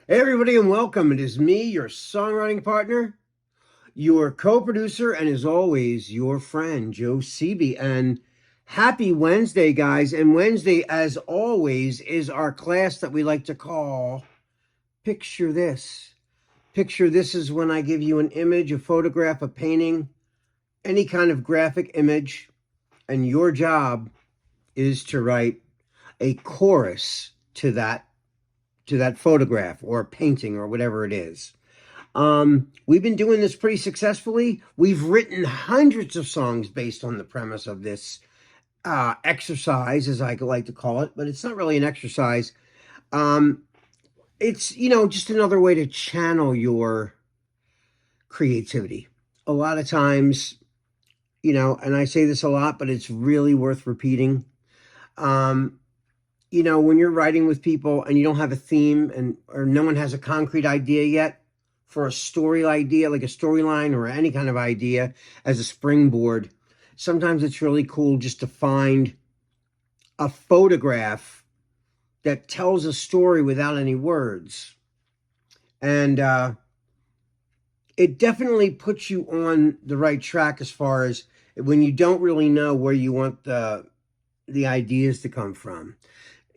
Hey, everybody, and welcome. It is me, your songwriting partner, your co-producer, and as always, your friend, Joe Sebi. And happy Wednesday, guys. And Wednesday, as always, is our class that we like to call Picture This. Picture This is when I give you an image, a photograph, a painting, any kind of graphic image, and your job is to write a chorus to that photograph or painting or whatever it is. We've been doing this pretty successfully. We've written hundreds of songs based on the premise of this exercise, as I like to call it, but it's not really an exercise. It's, just another way to channel your creativity. A lot of times, and I say this a lot, but it's really worth repeating. When you're writing with people and you don't have a theme or no one has a concrete idea yet for a story idea, like a storyline or any kind of idea as a springboard, sometimes it's really cool just to find a photograph that tells a story without any words. And it definitely puts you on the right track as far as when you don't really know where you want the ideas to come from.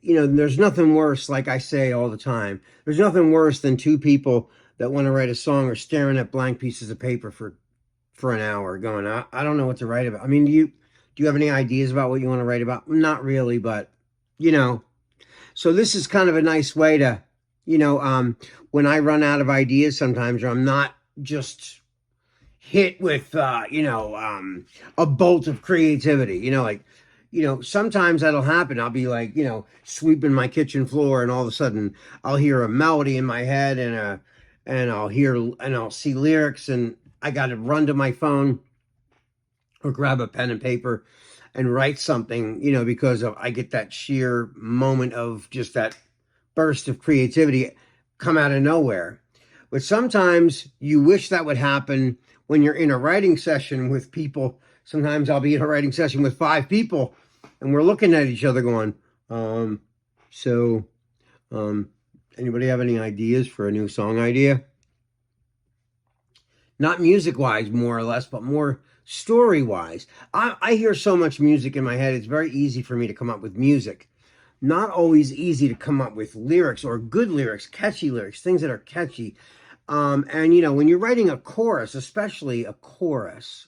There's nothing worse, like I say all the time, there's nothing worse than two people that want to write a song are staring at blank pieces of paper for an hour going, I don't know what to write about. I mean, do you have any ideas about what you want to write about? Not really, but, so this is kind of a nice way to, when I run out of ideas sometimes, or I'm not just hit with, a bolt of creativity, sometimes that'll happen. I'll be like, sweeping my kitchen floor and all of a sudden I'll hear a melody in my head and I'll see lyrics and I got to run to my phone or grab a pen and paper and write something, because I get that sheer moment of just that burst of creativity come out of nowhere. But sometimes you wish that would happen when you're in a writing session with people. Sometimes I'll be in a writing session with 5 people and we're looking at each other going, anybody have any ideas for a new song idea? Not music-wise, more or less, but more story-wise. I hear so much music in my head, it's very easy for me to come up with music. Not always easy to come up with lyrics or good lyrics, catchy lyrics, things that are catchy. And, when you're writing a chorus, especially a chorus,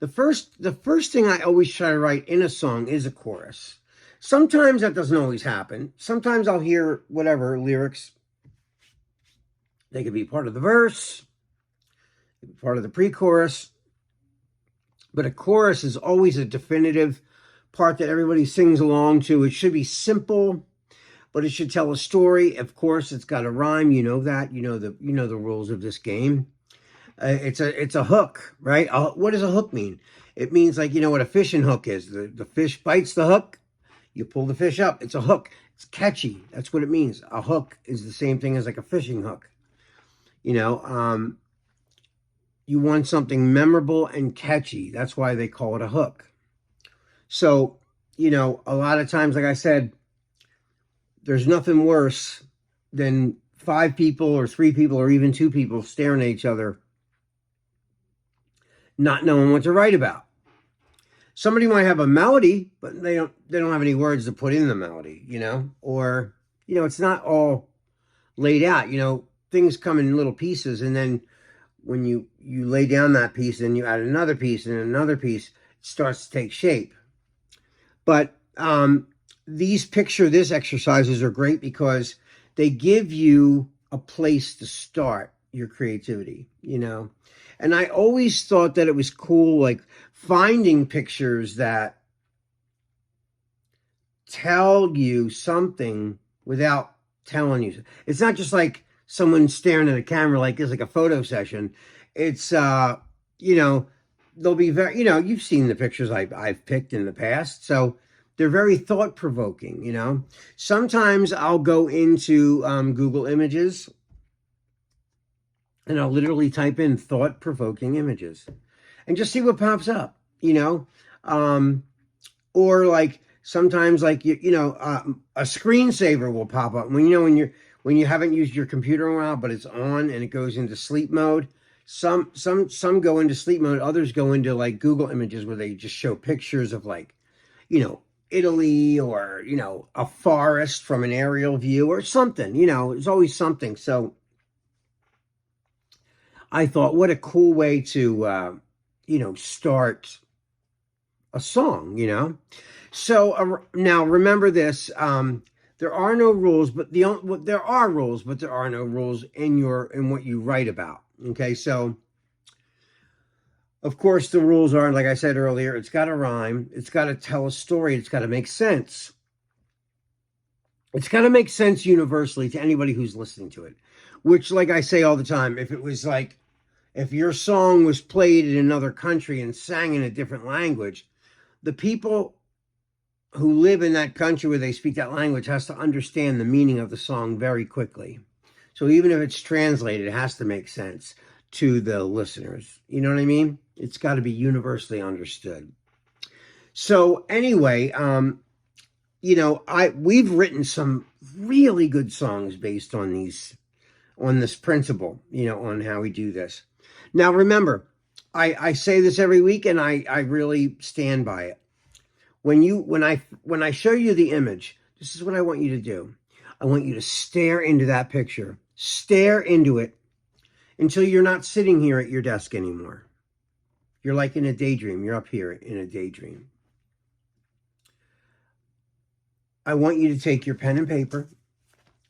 the first thing I always try to write in a song is a chorus. Sometimes that doesn't always happen. Sometimes I'll hear whatever lyrics. They could be part of the verse, part of the pre-chorus. But a chorus is always a definitive part that everybody sings along to. It should be simple, but it should tell a story. Of course, it's got to rhyme. You know that. You know the rules of this game. It's a hook, right? What does a hook mean? It means, like, what a fishing hook is. The fish bites the hook, you pull the fish up. It's a hook. It's catchy. That's what it means. A hook is the same thing as like a fishing hook. You want something memorable and catchy. That's why they call it a hook. So, a lot of times, like I said, there's nothing worse than 5 people or 3 people or even 2 people staring at each other, not knowing what to write about. Somebody might have a melody, but they don't have any words to put in the melody, or, it's not all laid out. Things come in little pieces, and then when you lay down that piece and you add another piece and another piece, it starts to take shape. But these Picture This exercises are great because they give you a place to start your creativity, And I always thought that it was cool, like finding pictures that tell you something without telling you. It's not just like someone staring at a camera like this, like a photo session. It's, they'll be very, you've seen the pictures I've picked in the past. So they're very thought-provoking, Sometimes I'll go into Google Images and I'll literally type in thought-provoking images and just see what pops up, or like sometimes like, a screensaver will pop up when when you haven't used your computer in a while, but it's on and it goes into sleep mode. Some go into sleep mode. Others go into like Google Images where they just show pictures of like, you know, Italy or, you know, a forest from an aerial view or something, you know, it's always something. So I thought, what a cool way to, you know, start a song, you know? So now remember this, there are no rules, but there are rules, but there are no rules in what you write about. Okay, so of course the rules are, like I said earlier, it's got to rhyme, it's got to tell a story, it's got to make sense. It's got to make sense universally to anybody who's listening to it. Which, like I say all the time, if it was like, if your song was played in another country and sang in a different language, the people who live in that country where they speak that language has to understand the meaning of the song very quickly. So even if it's translated, it has to make sense to the listeners. You know what I mean? It's got to be universally understood. So anyway, you know, we've written some really good songs based on this principle, you know, on how we do this. Now remember, I say this every week and I really stand by it. When I show you the image, this is what I want you to do. I want you to stare into that picture. Stare into it until you're not sitting here at your desk anymore. You're like in a daydream. You're up here in a daydream. I want you to take your pen and paper.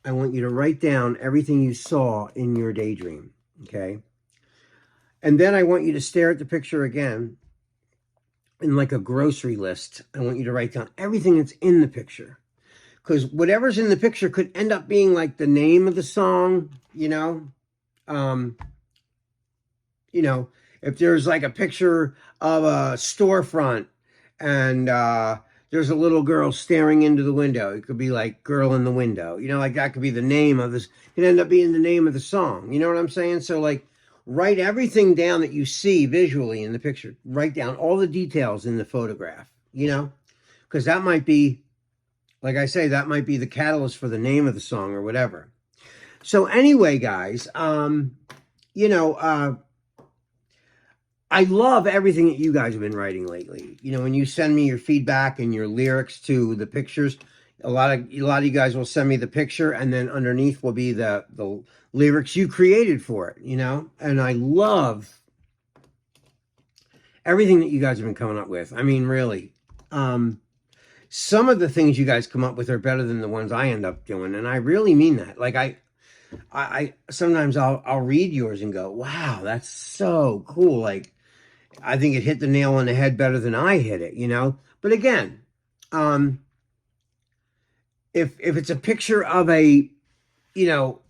I want you to write down everything you saw in your daydream, okay? And then I want you to stare at the picture again. In like a grocery list, I want you to write down everything that's in the picture. Because whatever's in the picture could end up being like the name of the song, you know? You know, if there's like a picture of a storefront and there's a little girl staring into the window, it could be like Girl in the Window. You know, like that could be the name of this. It could end up being the name of the song. You know what I'm saying? So like, write everything down that you see visually in the picture. Write down all the details in the photograph, you know, because that might be, like I say, that might be the catalyst for the name of the song or whatever. So anyway, guys, you know, I love everything that you guys have been writing lately. You know, when you send me your feedback and your lyrics to the pictures, a lot of you guys will send me the picture, and then underneath will be the lyrics you created for it, you know? And I love everything that you guys have been coming up with. I mean, really. Some of the things you guys come up with are better than the ones I end up doing, and I really mean that. Like I sometimes I'll read yours and go, "Wow, that's so cool." Like I think it hit the nail on the head better than I hit it, you know? But again, if it's a picture of a, you know,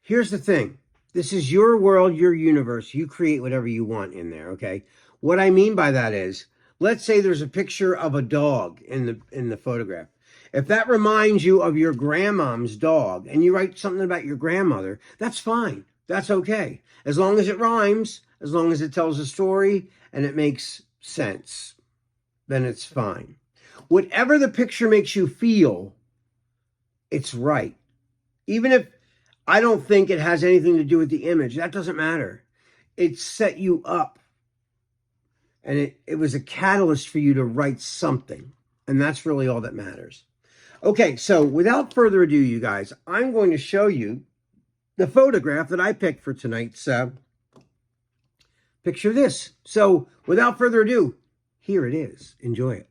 here's the thing. This is your world, your universe. You create whatever you want in there, okay? What I mean by that is, let's say there's a picture of a dog in the photograph. If that reminds you of your grandmom's dog and you write something about your grandmother, that's fine. That's okay. As long as it rhymes, as long as it tells a story and it makes sense, then it's fine. Whatever the picture makes you feel, it's right. Even if I don't think it has anything to do with the image, that doesn't matter. It set you up. And it was a catalyst for you to write something. And that's really all that matters. Okay, so without further ado, you guys, I'm going to show you the photograph that I picked for tonight's Picture This. So without further ado, here it is. Enjoy it.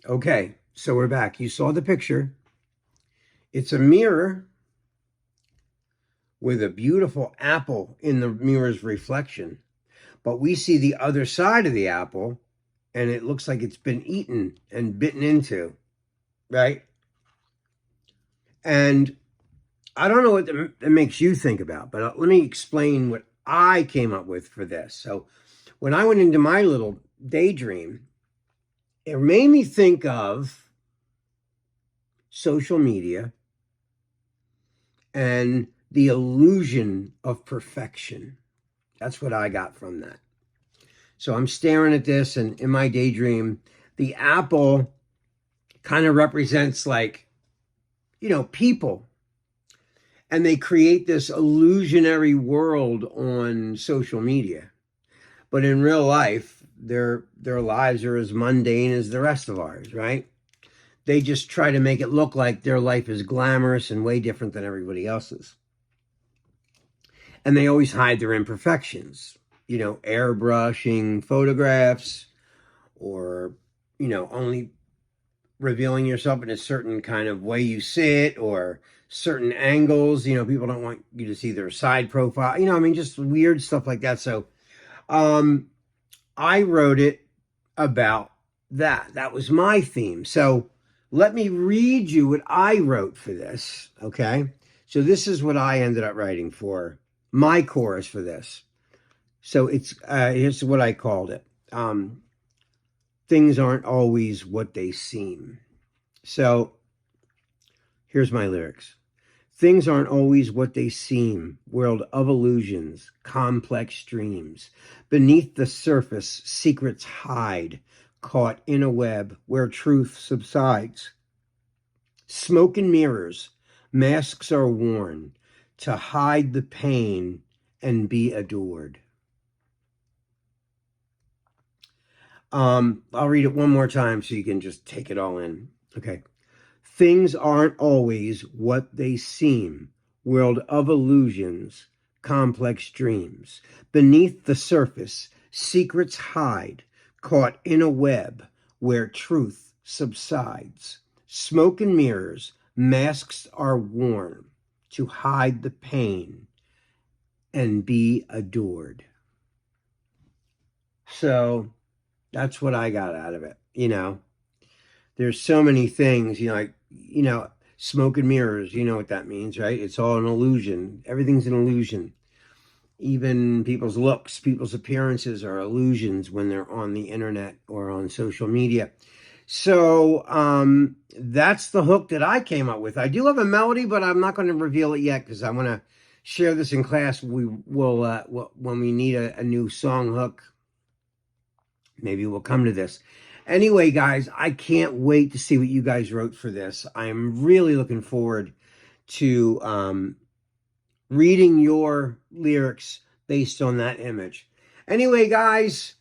Okay, so we're back. You saw the picture. It's a mirror with a beautiful apple in the mirror's reflection. But we see the other side of the apple, and it looks like it's been eaten and bitten into, right? And I don't know what it makes you think about, but let me explain what I came up with for this. So when I went into my little daydream, it made me think of social media and the illusion of perfection. That's what I got from that. So I'm staring at this, and in my daydream, the apple kind of represents, like, people. And they create this illusionary world on social media. But in real life, their lives are as mundane as the rest of ours, right? They just try to make it look like their life is glamorous and way different than everybody else's. And they always hide their imperfections, airbrushing photographs, or, only revealing yourself in a certain kind of way you sit, or certain angles. People don't want you to see their side profile, just weird stuff like that. So I wrote it about that. That was my theme. So let me read you what I wrote for this, okay? So this is what I ended up writing for my chorus for this. So here's what I called it. Things aren't always what they seem. So here's my lyrics. Things aren't always what they seem, world of illusions, complex dreams. Beneath the surface, secrets hide, caught in a web where truth subsides. Smoke and mirrors, masks are worn to hide the pain and be adored. I'll read it one more time so you can just take it all in. Okay. Things aren't always what they seem, world of illusions, complex dreams. Beneath the surface, secrets hide, caught in a web where truth subsides. Smoke and mirrors, masks are worn to hide the pain and be adored. So that's what I got out of it. There's so many things, like, smoke and mirrors, you know what that means, right? It's all an illusion. Everything's an illusion. Even people's looks, people's appearances are illusions when they're on the internet or on social media. So that's the hook that I came up with. I do have a melody, but I'm not going to reveal it yet because I want to share this in class. We will, when we need a new song hook, maybe we'll come to this. Anyway, guys, I can't wait to see what you guys wrote for this. I'm really looking forward to reading your lyrics based on that image. Anyway, guys,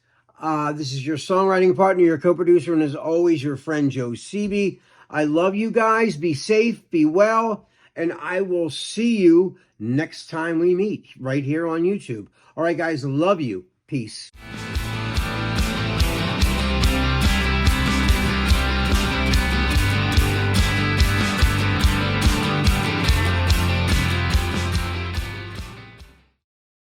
this is your songwriting partner, your co-producer, and as always, your friend Joe Seeby. I love you guys. Be safe, be well, and I will see you next time we meet right here on YouTube. All right, guys, love you. Peace.